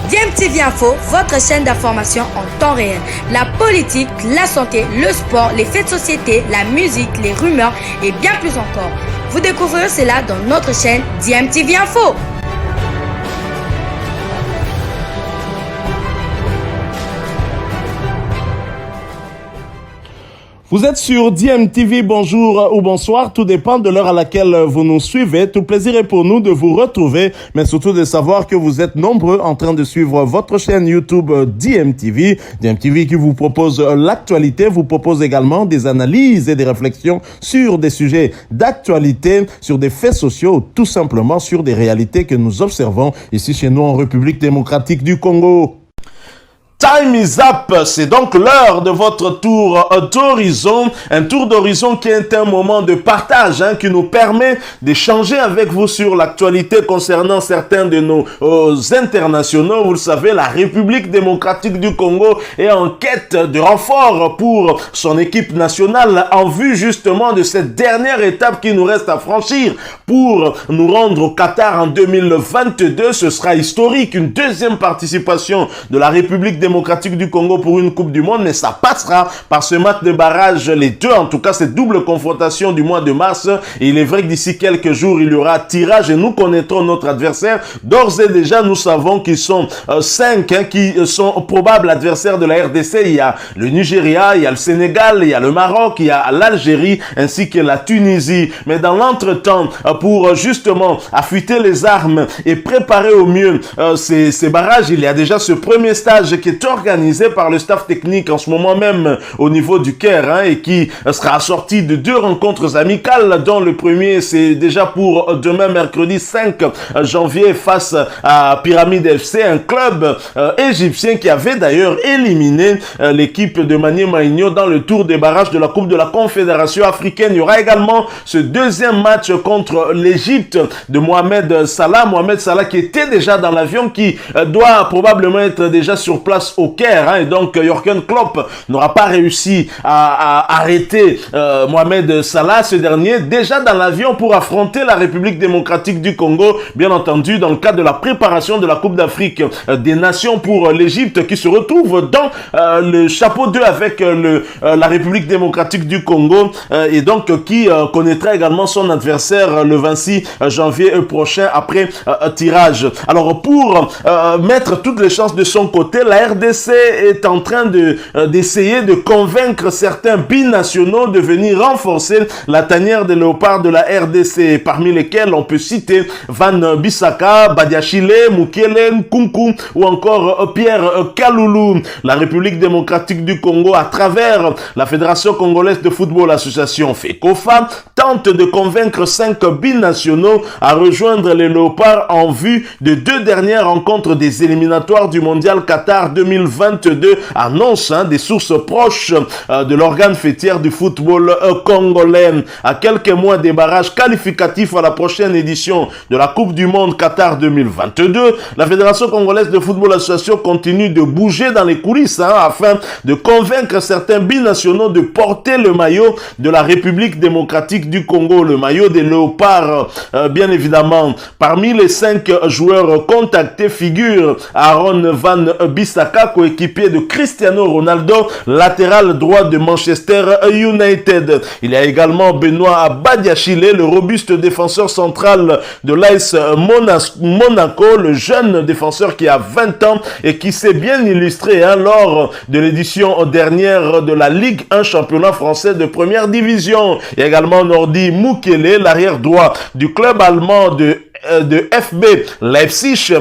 DMTV Info, votre chaîne d'information en temps réel. La politique, la santé, le sport, les faits de société, la musique, les rumeurs et bien plus encore. Vous découvrirez cela dans notre chaîne DMTV Info. Vous êtes sur DMTV, bonjour ou bonsoir, tout dépend de l'heure à laquelle vous nous suivez. Tout plaisir est pour nous de vous retrouver, mais surtout de savoir que vous êtes nombreux en train de suivre votre chaîne YouTube DMTV. DMTV qui vous propose l'actualité, vous propose également des analyses et des réflexions sur des sujets d'actualité, sur des faits sociaux, tout simplement sur des réalités que nous observons ici chez nous en République démocratique du Congo. Time is up, c'est donc l'heure de votre tour d'horizon, un tour d'horizon qui est un moment de partage, qui nous permet d'échanger avec vous sur l'actualité concernant certains de nos internationaux. Vous le savez, la République démocratique du Congo est en quête de renfort pour son équipe nationale en vue justement de cette dernière étape qui nous reste à franchir pour nous rendre au Qatar en 2022. Ce sera historique, une deuxième participation de la République démocratique du Congo pour une Coupe du Monde, mais ça passera par ce match de barrage, les deux, en tout cas cette double confrontation du mois de mars. Et il est vrai que d'ici quelques jours, il y aura tirage et nous connaîtrons notre adversaire. D'ores et déjà, nous savons qu'ils sont 5 qui sont probables adversaires de la RDC. Il y a le Nigeria, il y a le Sénégal, il y a le Maroc, il y a l'Algérie ainsi que la Tunisie. Mais dans l'entretemps, pour justement affûter les armes et préparer au mieux ces barrages, il y a déjà ce premier stage qui est organisé par le staff technique en ce moment même au niveau du Caire et qui sera assorti de 2 rencontres amicales, dont le premier c'est déjà pour demain mercredi 5 janvier face à Pyramide FC, un club égyptien qui avait d'ailleurs éliminé l'équipe de Maniema Maïnio dans le tour des barrages de la Coupe de la Confédération africaine. Il y aura également ce deuxième match contre l'Égypte de Mohamed Salah qui était déjà dans l'avion, qui doit probablement être déjà sur place au Caire, et donc Jürgen Klopp n'aura pas réussi à arrêter Mohamed Salah, ce dernier déjà dans l'avion pour affronter la République démocratique du Congo, bien entendu dans le cadre de la préparation de la Coupe d'Afrique des Nations pour l'Égypte, qui se retrouve dans le chapeau 2 avec la République démocratique du Congo, et donc qui connaîtra également son adversaire le 26 janvier prochain après tirage. Alors pour mettre toutes les chances de son côté, la RDC est en train d'essayer de convaincre certains binationaux de venir renforcer la tanière des léopards de la RDC, parmi lesquels on peut citer Van Bissaka, Badiachile, Mukele, Nkunku ou encore Pierre Kaloulou. La République démocratique du Congo, à travers la Fédération congolaise de football association FECOFA, tente de convaincre 5 binationaux à rejoindre les léopards en vue de 2 dernières rencontres des éliminatoires du mondial Qatar 2022, annonce des sources proches de l'organe fêtière du football congolais. À quelques mois des barrages qualificatifs à la prochaine édition de la Coupe du Monde Qatar 2022, la Fédération congolaise de football association continue de bouger dans les coulisses afin de convaincre certains binationaux de porter le maillot de la République démocratique du Congo, le maillot des léopards, bien évidemment. Parmi les 5 joueurs contactés figure Aaron Van Bissaka, coéquipier de Cristiano Ronaldo, latéral droit de Manchester United. Il y a également Benoît Badiachile, le robuste défenseur central de l'AS Monaco, le jeune défenseur qui a 20 ans et qui s'est bien illustré lors de l'édition dernière de la Ligue 1 championnat français de première division. Il y a également Nordi Mukele, l'arrière droit du club allemand de FB Leipzig,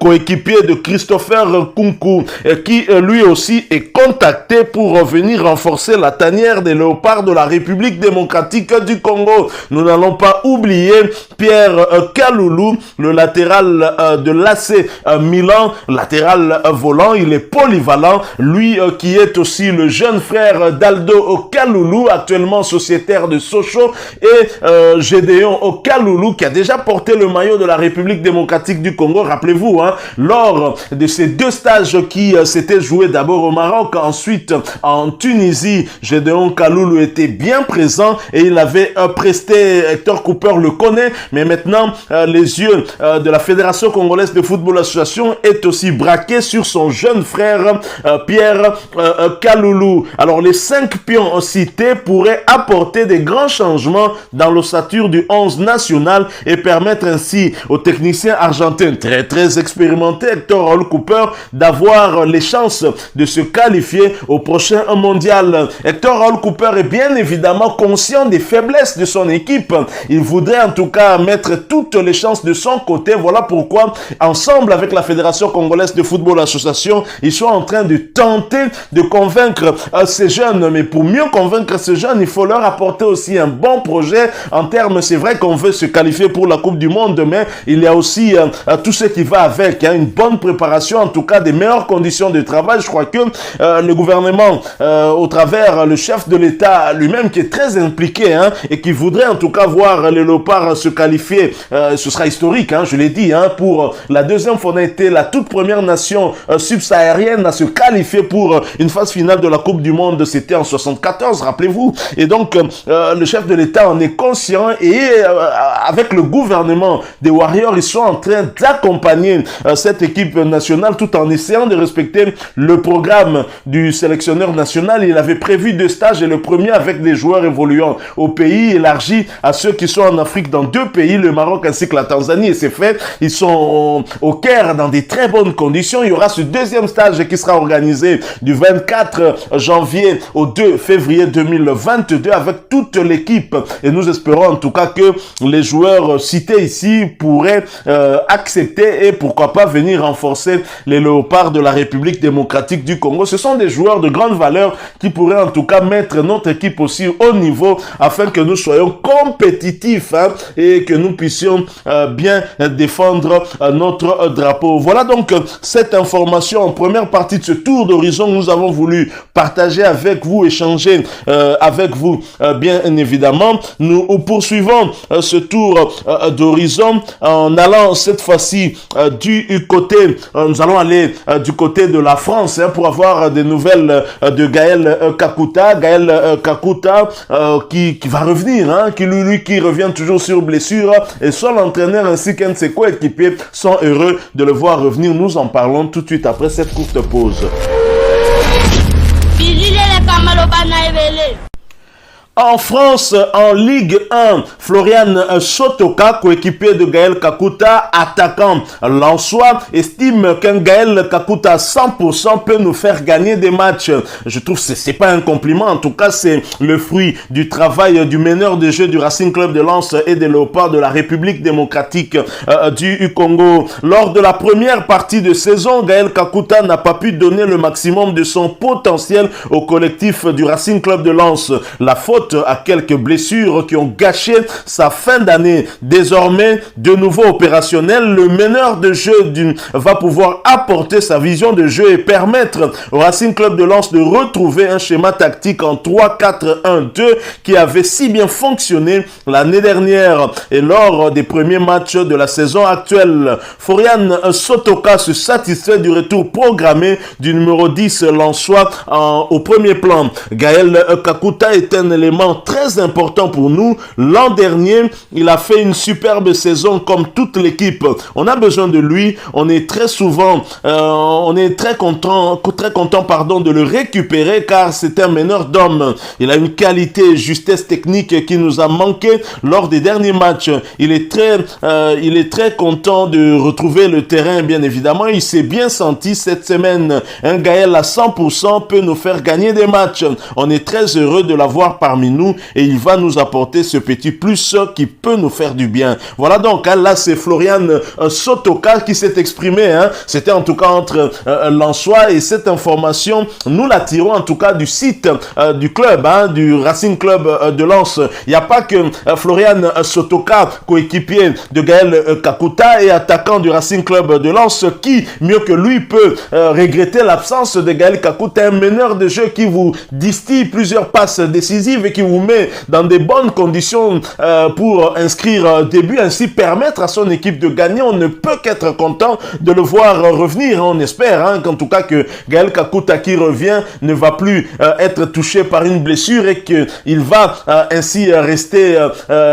coéquipier de Christopher Nkunku, qui lui aussi est contacté pour venir renforcer la tanière des léopards de la République démocratique du Congo. Nous n'allons pas oublier Pierre Kaloulou, le latéral de l'AC Milan, latéral volant. Il est polyvalent, lui qui est aussi le jeune frère d'Aldo Kaloulou, actuellement sociétaire de Sochaux, et Gédéon Kaloulou, qui a déjà porté le maillot de la République démocratique du Congo. Rappelez-vous, hein, lors de ces 2 stages qui s'étaient joués d'abord au Maroc, ensuite en Tunisie, Gédéon Kaloulou était bien présent et il avait presté, Hector Cooper le connaît, mais maintenant les yeux de la Fédération congolaise de football association est aussi braqué sur son jeune frère Pierre Kaloulou. Alors les 5 pions cités pourraient apporter des grands changements dans l'ossature du 11 national et permettre ainsi aux techniciens argentins très expérimentés, Hector Raoul Cooper, d'avoir les chances de se qualifier au prochain mondial. Hector Raoul Cooper est bien évidemment conscient des faiblesses de son équipe. Il voudrait en tout cas mettre toutes les chances de son côté. Voilà pourquoi, ensemble avec la Fédération congolaise de football association, ils sont en train de tenter de convaincre ces jeunes. Mais pour mieux convaincre ces jeunes, il faut leur apporter aussi un bon projet en termes, c'est vrai qu'on veut se qualifier pour la Coupe du Monde, mais il y a aussi tout ce qui va avec, hein, une bonne préparation, en tout cas des meilleures conditions de travail. Je crois que le gouvernement, au travers le chef de l'État lui-même, qui est très impliqué, hein, et qui voudrait en tout cas voir les Léopards se qualifier, ce sera historique, hein, je l'ai dit, hein, pour la deuxième fois, on a été la toute première nation subsaharienne à se qualifier pour une phase finale de la Coupe du Monde. C'était en 74, rappelez-vous. Et donc le chef de l'État en est conscient et avec le gouvernement des Warriors, ils sont en train d'accompagner cette équipe nationale tout en essayant de respecter le programme du sélectionneur national. Il avait prévu 2 stages et le premier avec des joueurs évoluant au pays, élargi à ceux qui sont en Afrique dans 2 pays, le Maroc ainsi que la Tanzanie, et c'est fait. Ils sont au Caire dans des très bonnes conditions. Il y aura ce 2e stage qui sera organisé du 24 janvier au 2 février 2022 avec toute l'équipe, et nous espérons en tout cas que les joueurs cités ici pourraient accepter et pourquoi pas venir renforcer les Léopards de la République démocratique du Congo. Ce sont des joueurs de grande valeur qui pourraient en tout cas mettre notre équipe aussi au niveau afin que nous soyons compétitifs, hein, et que nous puissions bien défendre notre drapeau. Voilà donc cette information en première partie de ce tour d'horizon que nous avons voulu partager avec vous, échanger avec vous. Bien évidemment, nous poursuivons ce tour d'horizon en allant cette fois-ci du côté, nous allons aller du côté de la France, hein, pour avoir des nouvelles de Gaël Kakuta. Gaël Kakuta qui va revenir, hein, qui revient toujours sur blessure, et son entraîneur ainsi qu'un de ses coéquipiers sont heureux de le voir revenir. Nous en parlons tout de suite après cette courte pause. En France, en Ligue 1, Florian Sotoka, coéquipier de Gaël Kakuta, attaquant lensois, estime qu'un Gaël Kakuta 100% peut nous faire gagner des matchs. Je trouve que c'est pas un compliment, en tout cas c'est le fruit du travail du meneur de jeu du Racing Club de Lens et des Léopards de la République démocratique du Congo. Lors de la première partie de saison, Gaël Kakuta n'a pas pu donner le maximum de son potentiel au collectif du Racing Club de Lens. La faute à quelques blessures qui ont gâché sa fin d'année. Désormais, de nouveau opérationnel, le meneur de jeu va pouvoir apporter sa vision de jeu et permettre au Racing Club de Lens de retrouver un schéma tactique en 3-4-1-2 qui avait si bien fonctionné l'année dernière et lors des premiers matchs de la saison actuelle. Florian Sotoka se satisfait du retour programmé du numéro 10 lensois au premier plan. Gaël Kakuta est un élément très important pour nous. L'an dernier, il a fait une superbe saison comme toute l'équipe. On a besoin de lui. On est très souvent, on est très content de le récupérer car c'est un meneur d'hommes. Il a une qualité et justesse technique qui nous a manqué lors des derniers matchs. Il est très content de retrouver le terrain, bien évidemment. Il s'est bien senti cette semaine. Un Gaël à 100% peut nous faire gagner des matchs. On est très heureux de l'avoir parmi nous et il va nous apporter ce petit plus qui peut nous faire du bien. Voilà donc, hein, là c'est Florian Sotoka qui s'est exprimé, hein. C'était en tout cas entre Lensois et cette information, nous la tirons en tout cas du site du club, hein, du Racing Club de Lens. Il n'y a pas que Florian Sotoka, coéquipier de Gaël Kakuta et attaquant du Racing Club de Lens, qui, mieux que lui, peut regretter l'absence de Gaël Kakuta, un meneur de jeu qui vous distille plusieurs passes décisives et qui vous met dans des bonnes conditions pour inscrire des buts, ainsi permettre à son équipe de gagner. On ne peut qu'être content de le voir revenir. On espère qu'en tout cas que Gaël Kakuta qui revient ne va plus être touché par une blessure et qu'il va ainsi rester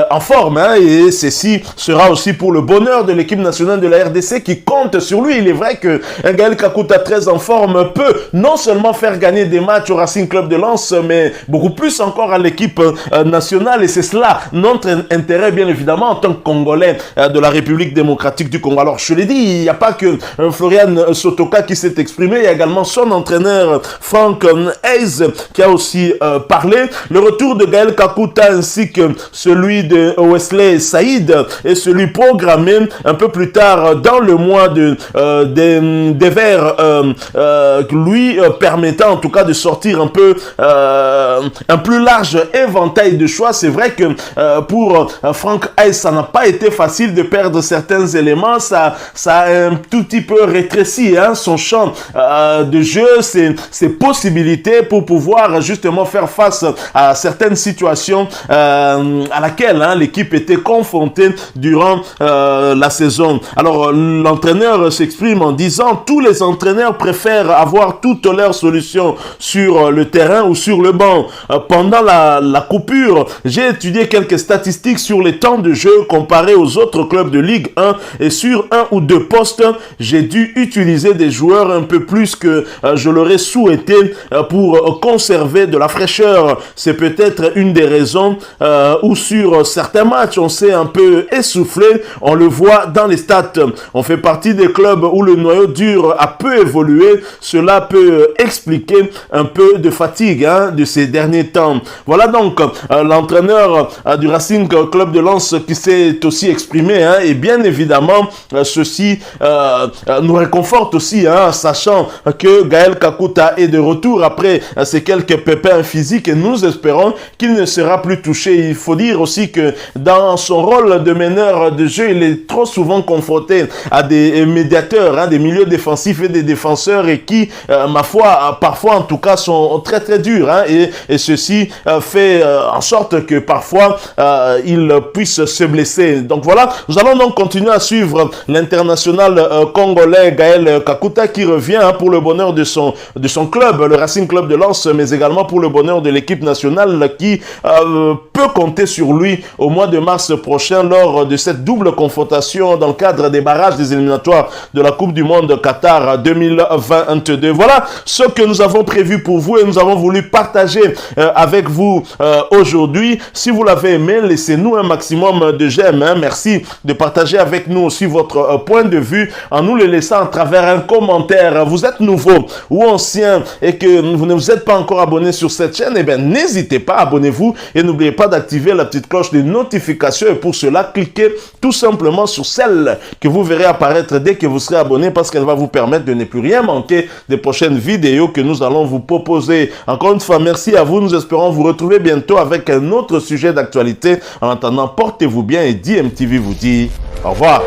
en forme. Et ceci sera aussi pour le bonheur de l'équipe nationale de la RDC qui compte sur lui. Il est vrai que Gaël Kakuta très en forme peut non seulement faire gagner des matchs au Racing Club de Lens, mais beaucoup plus encore à l'équipe nationale. Et c'est cela notre intérêt, bien évidemment, en tant que Congolais de la République démocratique du Congo. Alors, je l'ai dit, il n'y a pas que Florian Sotoka qui s'est exprimé, il y a également son entraîneur Frank Hayes qui a aussi parlé. Le retour de Gaël Kakuta ainsi que celui de Wesley Saïd est celui programmé un peu plus tard dans le mois des Verts, lui permettant en tout cas de sortir un peu un plus large éventail de choix. C'est vrai que pour Frank Hayes, ça n'a pas été facile de perdre certains éléments. Ça a un tout petit peu rétréci son champ de jeu, ses possibilités pour pouvoir justement faire face à certaines situations à laquelle l'équipe était confrontée durant la saison. Alors l'entraîneur s'exprime en disant: tous les entraîneurs préfèrent avoir toutes leurs solutions sur le terrain ou sur le banc. Pendant la coupure, j'ai étudié quelques statistiques sur les temps de jeu comparés aux autres clubs de Ligue 1 et sur un ou deux postes, j'ai dû utiliser des joueurs un peu plus que je l'aurais souhaité pour conserver de la fraîcheur. C'est peut-être une des raisons où sur certains matchs on s'est un peu essoufflé. On le voit dans les stats. On fait partie des clubs où le noyau dur a peu évolué. Cela peut expliquer un peu de fatigue de ces derniers temps. Voilà donc l'entraîneur du Racing Club de Lens qui s'est aussi exprimé. Et bien évidemment, ceci nous réconforte aussi, sachant que Gaël Kakuta est de retour après ces quelques pépins physiques et nous espérons qu'il ne sera plus touché. Il faut dire aussi que dans son rôle de meneur de jeu, il est trop souvent confronté à des médiateurs, des milieux défensifs et des défenseurs et qui, ma foi, parfois en tout cas, sont très très durs. Et ceci fait en sorte que parfois il puisse se blesser. Donc voilà, nous allons donc continuer à suivre l'international congolais Gaël Kakuta qui revient pour le bonheur de son club, le Racing Club de Lens, mais également pour le bonheur de l'équipe nationale qui peut compter sur lui au mois de mars prochain lors de cette double confrontation dans le cadre des barrages des éliminatoires de la Coupe du Monde Qatar 2022. Voilà ce que nous avons prévu pour vous et nous avons voulu partager avec vous aujourd'hui. Si vous l'avez aimé, laissez-nous un maximum de j'aime. Merci de partager avec nous aussi votre point de vue en nous le laissant à travers un commentaire. Vous êtes nouveau ou ancien et que vous ne vous êtes pas encore abonné sur cette chaîne, n'hésitez pas, abonnez-vous et n'oubliez pas d'activer la petite cloche de notification et pour cela, cliquez tout simplement sur celle que vous verrez apparaître dès que vous serez abonné parce qu'elle va vous permettre de ne plus rien manquer des prochaines vidéos que nous allons vous proposer. Encore une fois, merci à vous. Nous espérons vous retrouver bientôt avec un autre sujet d'actualité. En attendant, portez-vous bien et DMTV vous dit au revoir.